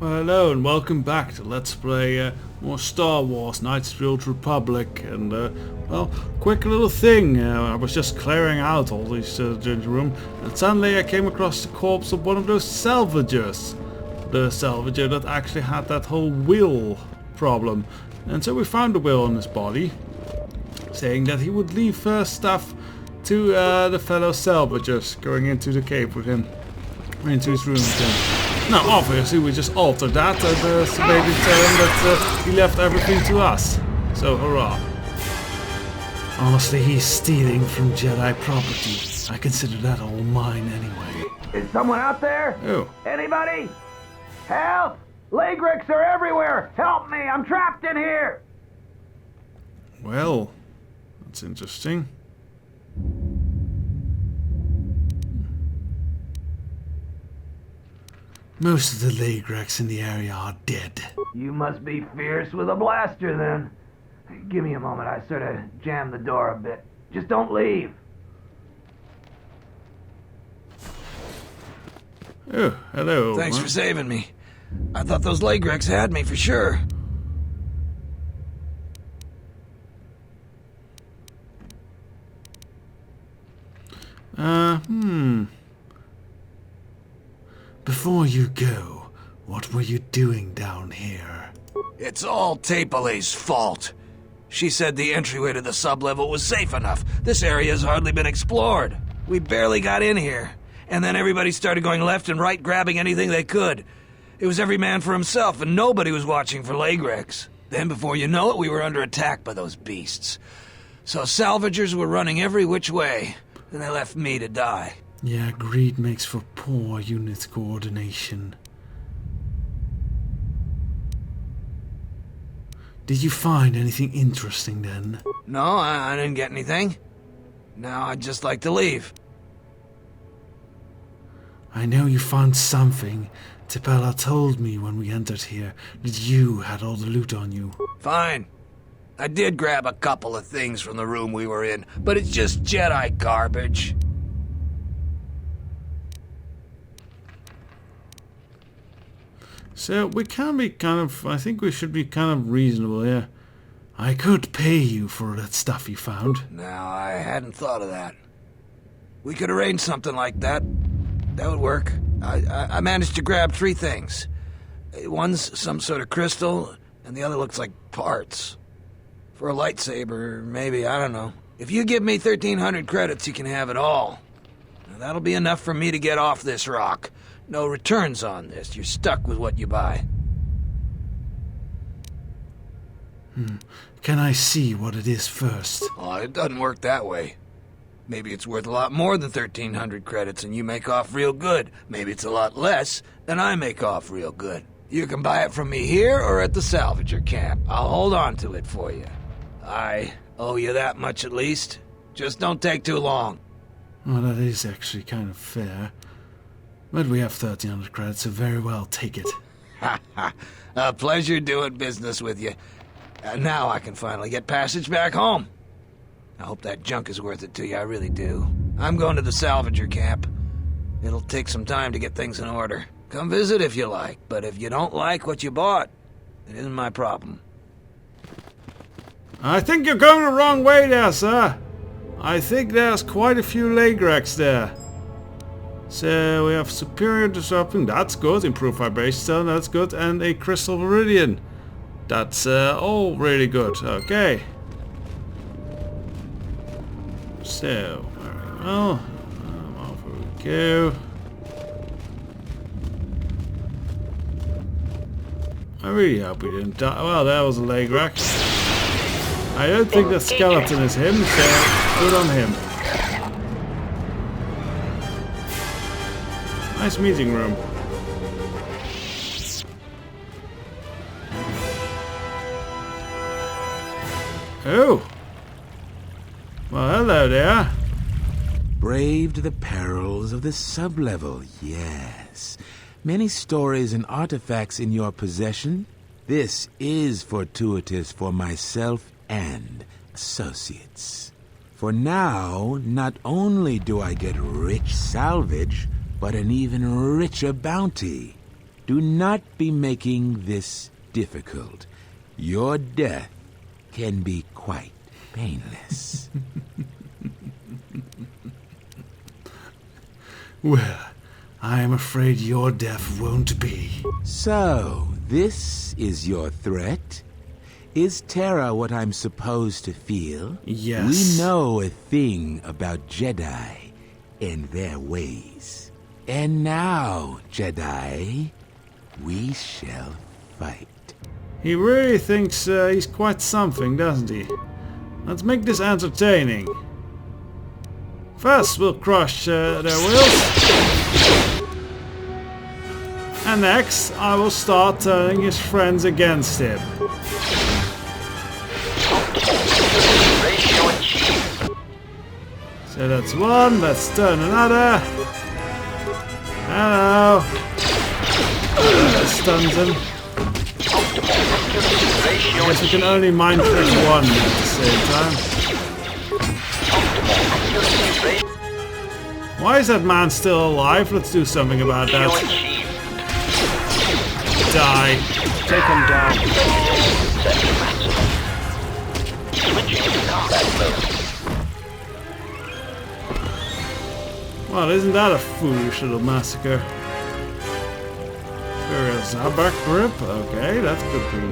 Well, hello and welcome back to Let's Play more Star Wars Knights of the Old Republic. And, well, quick little thing. I was just clearing out all these in the room, and suddenly I came across the corpse of one of those salvagers. The salvager that actually had that whole will problem. And so we found the will on his body, saying that he would leave stuff to the fellow salvagers going into the cave with him, or into his room with him. Now, obviously, we just altered that and maybe tell him that he left everything to us. So, hurrah. Honestly, he's stealing from Jedi property. I consider that all mine anyway. Is someone out there? Oh. Anybody? Help! Lagrix are everywhere! Help me! I'm trapped in here! Well, that's interesting. Most of the Lagrax in the area are dead. You must be fierce with a blaster, then. Give me a moment. I sort of jammed the door a bit. Just don't leave. Oh, hello. Thanks for saving me. I thought those Lagrax had me for sure. Before you go, what were you doing down here? It's all Tapelay's fault. She said the entryway to the sublevel was safe enough. This area's hardly been explored. We barely got in here. And then everybody started going left and right, grabbing anything they could. It was every man for himself, and nobody was watching for Lagrax. Then before you know it, we were under attack by those beasts. So salvagers were running every which way, and they left me to die. Yeah, greed makes for poor unit coordination. Did you find anything interesting then? No, I didn't get anything. Now I'd just like to leave. I know you found something. Tipella told me when we entered here that you had all the loot on you. Fine. I did grab a couple of things from the room we were in, but it's just Jedi garbage. So we can be I think we should be kind of reasonable here. I could pay you for that stuff you found. Now, I hadn't thought of that. We could arrange something like that. That would work. I managed to grab 3 things. One's some sort of crystal, and the other looks like parts. For a lightsaber, maybe, I don't know. If you give me 1,300 credits, you can have it all. Now, that'll be enough for me to get off this rock. No returns on this. You're stuck with what you buy. Can I see what it is first? Oh, it doesn't work that way. Maybe it's worth a lot more than 1,300 credits and you make off real good. Maybe it's a lot less and I make off real good. You can buy it from me here or at the salvager camp. I'll hold on to it for you. I owe you that much at least. Just don't take too long. Well, that is actually kind of fair. But we have 1,300 credits, so very well, take it. Ha ha. A pleasure doing business with you. Now I can finally get passage back home. I hope that junk is worth it to you, I really do. I'm going to the salvager camp. It'll take some time to get things in order. Come visit if you like, but if you don't like what you bought, it isn't my problem. I think you're going the wrong way there, sir. I think there's quite a few Lagrax there. So we have superior disrupting, that's good. Improved vibration stone, that's good. And a crystal viridian. That's all really good. Okay. So, very well. Over we go. I really hope we didn't die. Well, that was a Lagrax. I don't think the skeleton is him, so good on him. Nice meeting room. Oh. Well, hello there. Braved the perils of the sublevel, yes. Many stories and artifacts in your possession. This is fortuitous for myself and associates. For now, not only do I get rich salvage, but an even richer bounty. Do not be making this difficult. Your death can be quite painless. Well, I am afraid your death won't be. So, this is your threat? Is terror what I'm supposed to feel? Yes. We know a thing about Jedi and their ways. And now, Jedi, we shall fight. He really thinks he's quite something, doesn't he? Let's make this entertaining. First, we'll crush their wheels. And next, I will start turning his friends against him. So that's one, let's turn another. Hello. That stuns him. I guess we can only mind trick one at the same time. Why is that man still alive? Let's do something about that. Die. Take him down. Well, isn't that a foolish little massacre? There is a back grip. Okay, that could be.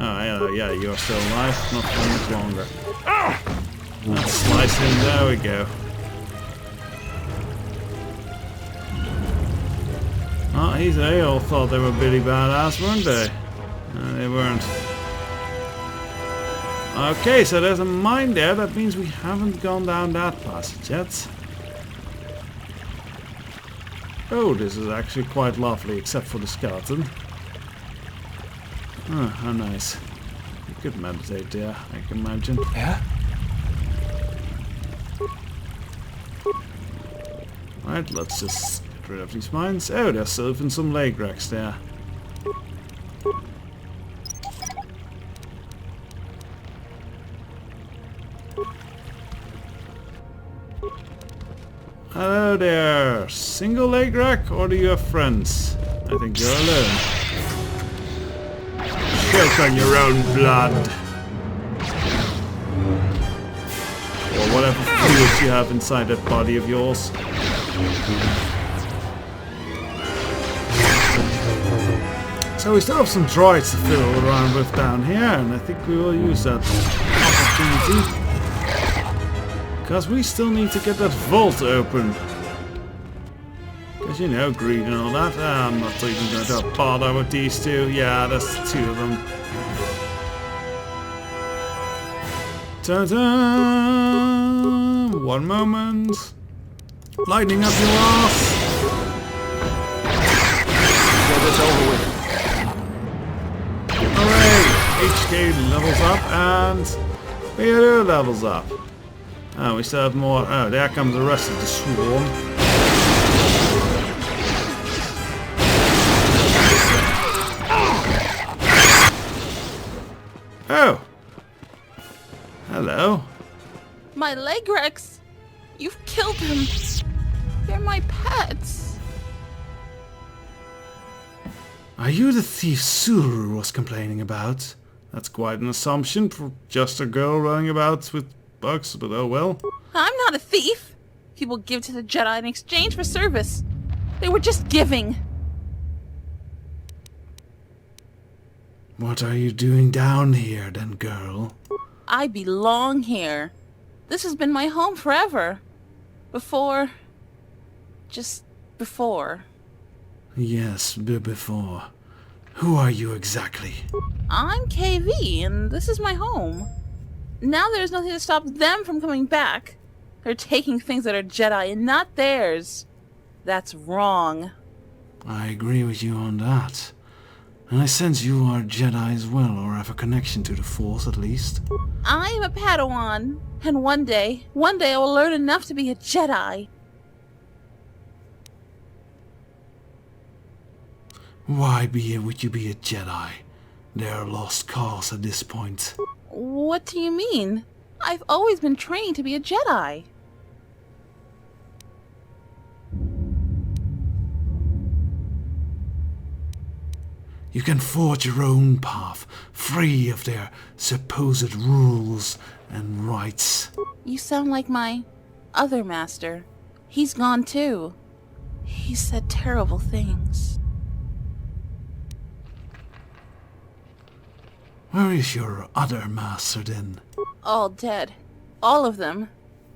Oh yeah, you're still alive. Not for much longer. Let's slice him. There we go. Oh, they all thought they were Billy Badass, weren't they? No, they weren't. Okay, so there's a mine there. That means we haven't gone down that passage yet. Oh, this is actually quite lovely, except for the skeleton. Oh, how nice. You could meditate there, I can imagine. Yeah? Right, let's just get rid of these mines. Oh, there's still even some leg racks there. Hello there. Single leg rack, or do you have friends? I think you're alone. Choke on your own blood. Or whatever fluids you have inside that body of yours. So we still have some droids to fiddle around with down here, and I think we will use that opportunity. Because we still need to get that vault open. Because, you know, greed and all that. I'm not even going to bother with these two. Yeah, that's two of them. Ta-da! One moment. Lightning up your ass. Get this over with. Alright, HK levels up and Theodore levels up. Oh, we still have more. Oh, there comes the rest of the swarm. Oh! Hello. My leg Rex! You've killed them! They're my pets! Are you the thief Suru was complaining about? That's quite an assumption for just a girl running about with bugs, but oh well. I'm not a thief! People give to the Jedi in exchange for service. They were just giving. What are you doing down here then, girl? I belong here. This has been my home forever. Before... just before. Yes, before. Who are you exactly? I'm KV, and this is my home. Now there's nothing to stop them from coming back. They're taking things that are Jedi and not theirs. That's wrong. I agree with you on that. And I sense you are Jedi as well, or have a connection to the Force at least. I'm a Padawan, and one day I will learn enough to be a Jedi. Why would you be a Jedi? They're a lost cause at this point. What do you mean? I've always been trained to be a Jedi. You can forge your own path, free of their supposed rules and rights. You sound like my other master. He's gone too. He said terrible things. Where is your other master then? All dead. All of them.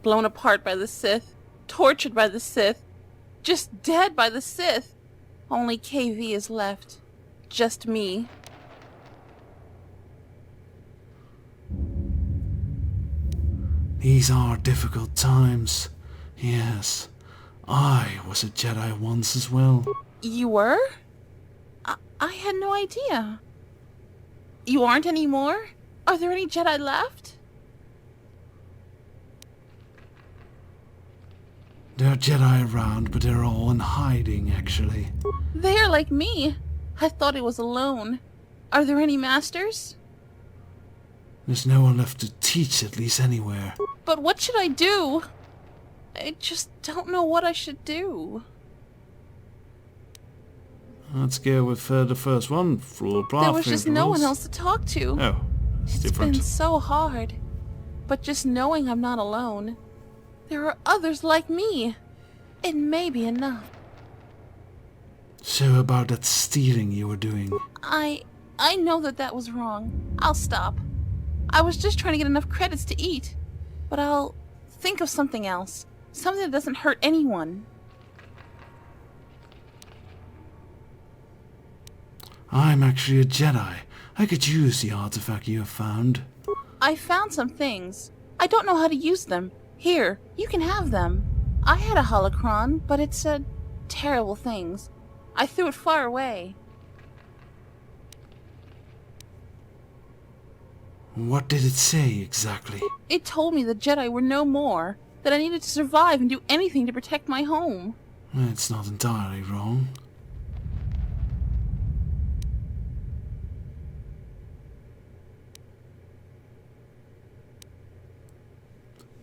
Blown apart by the Sith. Tortured by the Sith. Just dead by the Sith. Only KV is left. Just me. These are difficult times. Yes, I was a Jedi once as well. You were? I had no idea. You aren't anymore? Are there any Jedi left? There are Jedi around, but they're all in hiding, actually. They are like me. I thought I was alone. Are there any masters? There's no one left to teach, at least anywhere. But what should I do? I just don't know what I should do. Let's go with the first one. There was just no one else to talk to. Oh, it's different. It's been so hard. But just knowing I'm not alone. There are others like me. It may be enough. So about that stealing you were doing. I know that was wrong. I'll stop. I was just trying to get enough credits to eat. But I'll think of something else. Something that doesn't hurt anyone. I'm actually a Jedi. I could use the artifact you have found. I found some things. I don't know how to use them. Here, you can have them. I had a holocron, but it said terrible things. I threw it far away. What did it say exactly? It told me the Jedi were no more, that I needed to survive and do anything to protect my home. It's not entirely wrong.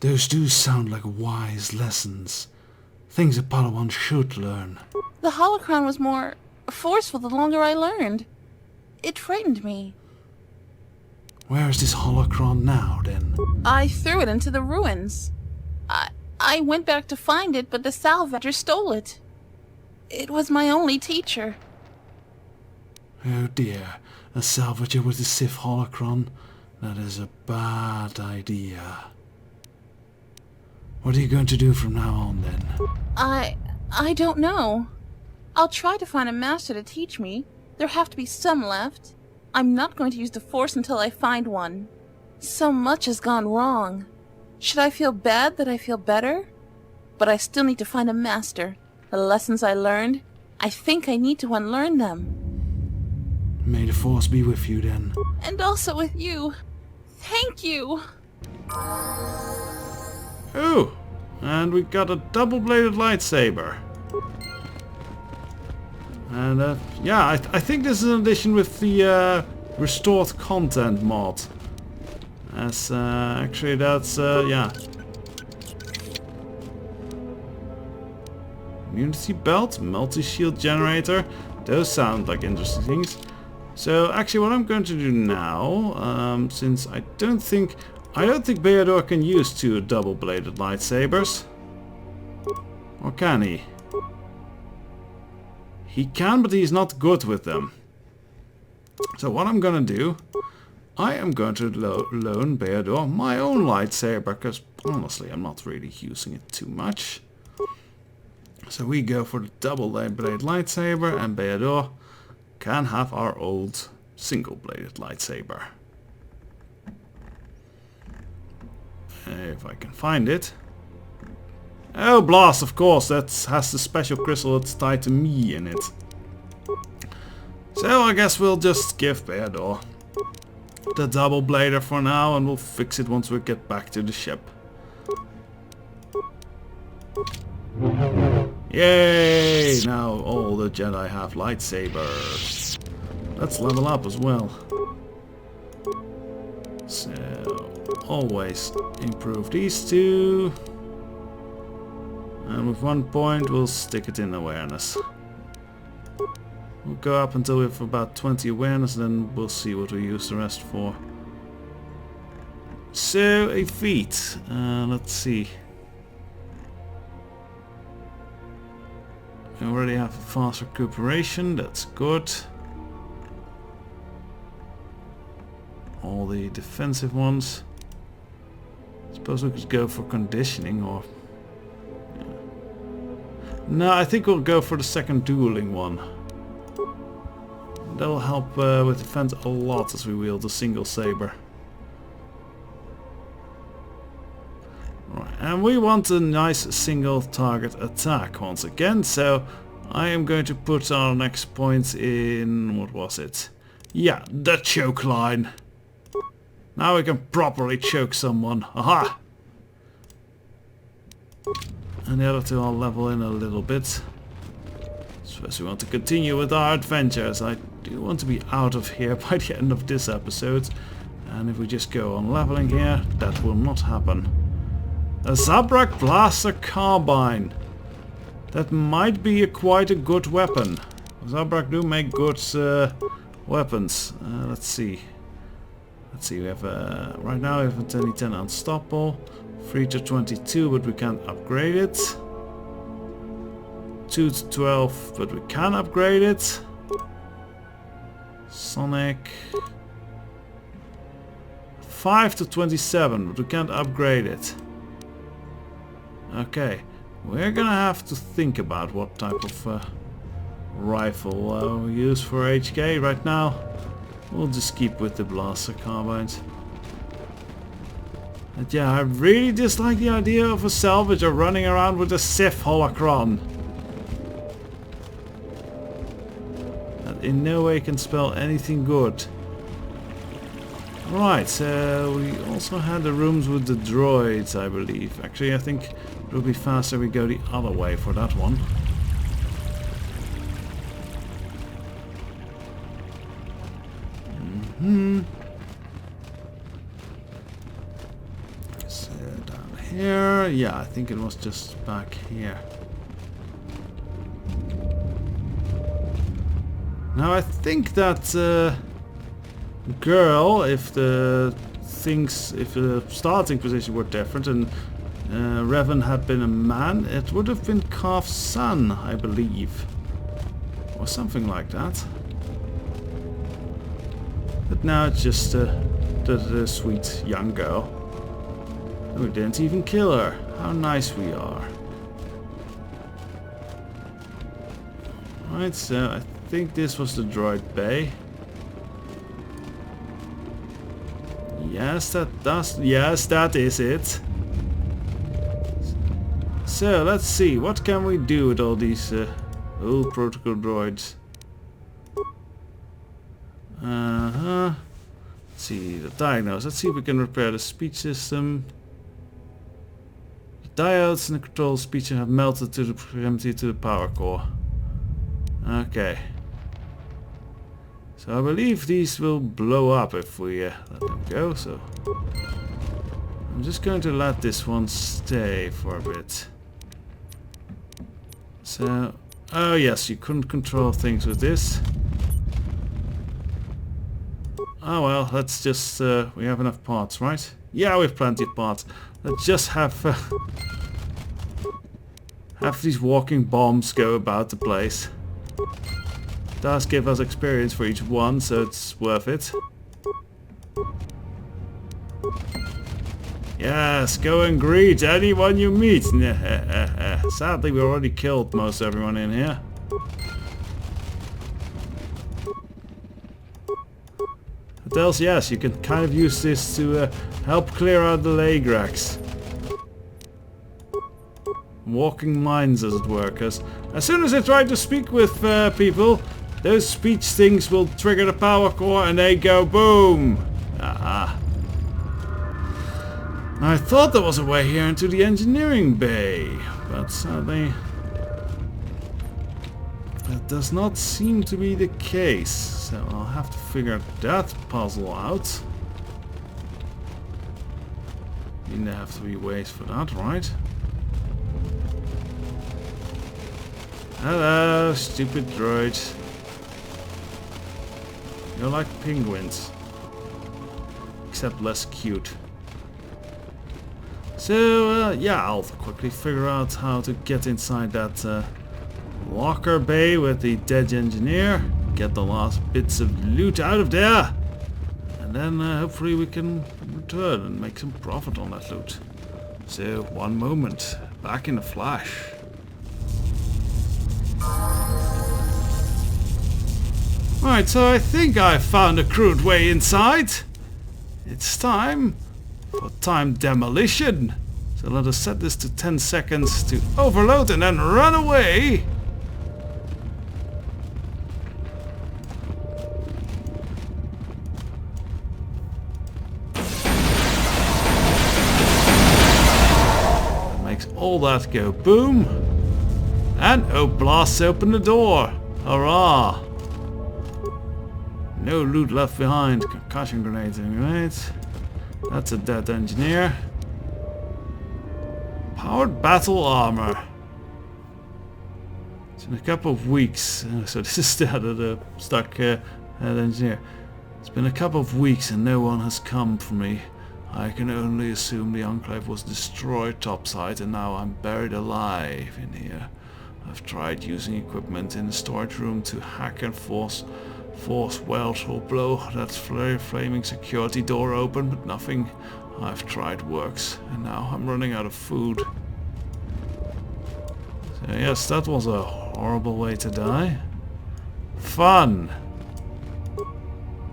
Those do sound like wise lessons. Things a Padawan should learn. The holocron was more forceful the longer I learned. It frightened me. Where is this holocron now, then? I threw it into the ruins. I went back to find it, but the Salvager stole it. It was my only teacher. Oh dear, a Salvager with a Sith holocron? That is a bad idea. What are you going to do from now on, then? I don't know. I'll try to find a master to teach me. There have to be some left. I'm not going to use the Force until I find one. So much has gone wrong. Should I feel bad that I feel better? But I still need to find a master. The lessons I learned, I think I need to unlearn them. May the Force be with you, then. And also with you. Thank you. Oh, and we got a double-bladed lightsaber. And yeah, I think this is an addition with the restored content mod. As actually that's yeah. Immunity belt, multi-shield generator. Those sound like interesting things. So actually, what I'm going to do now, since I don't think KotOR can use two double-bladed lightsabers. Or can he? He can, but he's not good with them. So what I'm gonna do, I am going to loan KotOR my own lightsaber, because honestly I'm not really using it too much. So we go for the double-bladed lightsaber, and KotOR can have our old single-bladed lightsaber. If I can find it. Oh, blast, of course, that has the special crystal that's tied to me in it. So I guess we'll just give KotOR the double blader for now, and we'll fix it once we get back to the ship. Yay! Now all the Jedi have lightsabers. Let's level up as well. So, always improve these two. And with 1 point, we'll stick it in awareness. We'll go up until we have about 20 awareness, then we'll see what we use the rest for. So, a feat. Let's see. We already have a fast recuperation, that's good. All the defensive ones. Suppose we could go for conditioning or... Yeah. No, I think we'll go for the second dueling one. That'll help with defense a lot as we wield the single saber. Right, and we want a nice single target attack once again, so I am going to put our next point in... what was it? Yeah, the choke line. Now we can properly choke someone. Aha! And the other two I'll level in a little bit. Suppose we want to continue with our adventures. I do want to be out of here by the end of this episode. And if we just go on leveling here, that will not happen. A Zabrak Blaster Carbine. That might be quite a good weapon. Zabrak do make good weapons. Let's see. Let's see, we have right now we have a 10 unstoppable, 3 to 22, but we can't upgrade it. 2 to 12, but we can upgrade it. Sonic. 5 to 27, but we can't upgrade it. Okay, we're gonna have to think about what type of rifle we use for HK right now. We'll just keep with the blaster carbines. But yeah, I really dislike the idea of a salvager running around with a Sith holocron. That in no way can spell anything good. Right, so we also had the rooms with the droids, I believe. Actually, I think it will be faster we go the other way for that one. So down here, yeah, I think it was just back here. Now I think that girl, if the starting position were different and Revan had been a man, it would have been Carv's son, I believe, or something like that. But now it's just the sweet young girl. And we didn't even kill her. How nice we are. Right, so I think this was the droid bay. Yes, that is it. So let's see, what can we do with all these old protocol droids? Let's see, the diagnose. Let's see if we can repair the speech system. The diodes in the control speech have melted to the proximity to the power core. Okay. So I believe these will blow up if we let them go, so... I'm just going to let this one stay for a bit. So... oh yes, you couldn't control things with this. Oh well, let's just... we have enough parts, right? Yeah, we have plenty of parts. Let's just have these walking bombs go about the place. It does give us experience for each one, so it's worth it. Yes, go and greet anyone you meet. Sadly, we already killed most everyone in here. But else, yes, you can kind of use this to help clear out the leg racks. Walking mines, as it were, because as soon as I try to speak with people, those speech things will trigger the power core and they go boom! Ah. I thought there was a way here into the engineering bay, but sadly that does not seem to be the case, so I'll have to figure that puzzle out. I mean, there have to be ways for that, right? Hello, stupid droid. You're like penguins. Except less cute. So, yeah, I'll quickly figure out how to get inside that locker bay with the dead engineer. Get the last bits of loot out of there. And then hopefully we can return and make some profit on that loot. So, one moment. Back in a flash. Alright, so I think I found a crude way inside. It's time for time demolition. So let us set this to 10 seconds to overload and then run away. That makes all that go boom. And oh, blasts open the door. Hurrah! No loot left behind. Concussion grenades anyway. That's a dead engineer. Powered battle armor. It's in a couple of weeks. So this is the stuck dead engineer. It's been a couple of weeks and no one has come for me. I can only assume the Enclave was destroyed topside and now I'm buried alive in here. I've tried using equipment in the storage room to hack and force weld or blow that flaming security door open, but nothing I've tried works. And now I'm running out of food. So yes, that was a horrible way to die. Fun!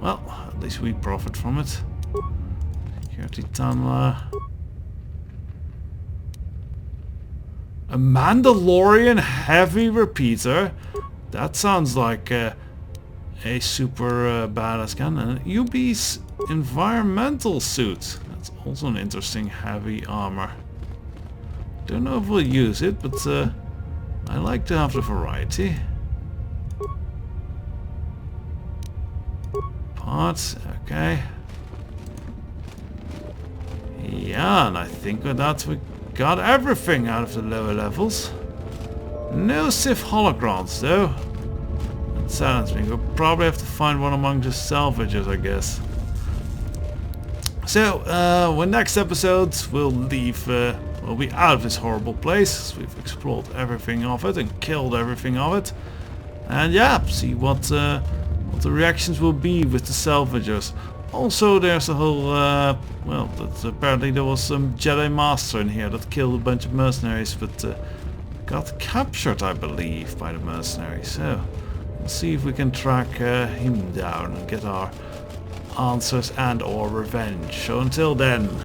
Well, at least we profit from it. Security tunneler. A Mandalorian heavy repeater? That sounds like a super badass gun. And UB's environmental suit. That's also an interesting heavy armor. Don't know if we'll use it, but I like to have the variety. Parts, okay. Yeah, and I think with that we got everything out of the lower levels. No Sith holograms though. That saddens me. We'll probably have to find one among the salvagers, I guess. So, with next episode we'll leave, we'll be out of this horrible place. We've explored everything of it and killed everything of it. And yeah, see what the reactions will be with the salvagers. Also, there's a whole, well, apparently there was some Jedi Master in here that killed a bunch of mercenaries, but got captured, I believe, by the mercenaries. So, we'll see if we can track him down and get our answers and or revenge. So until then...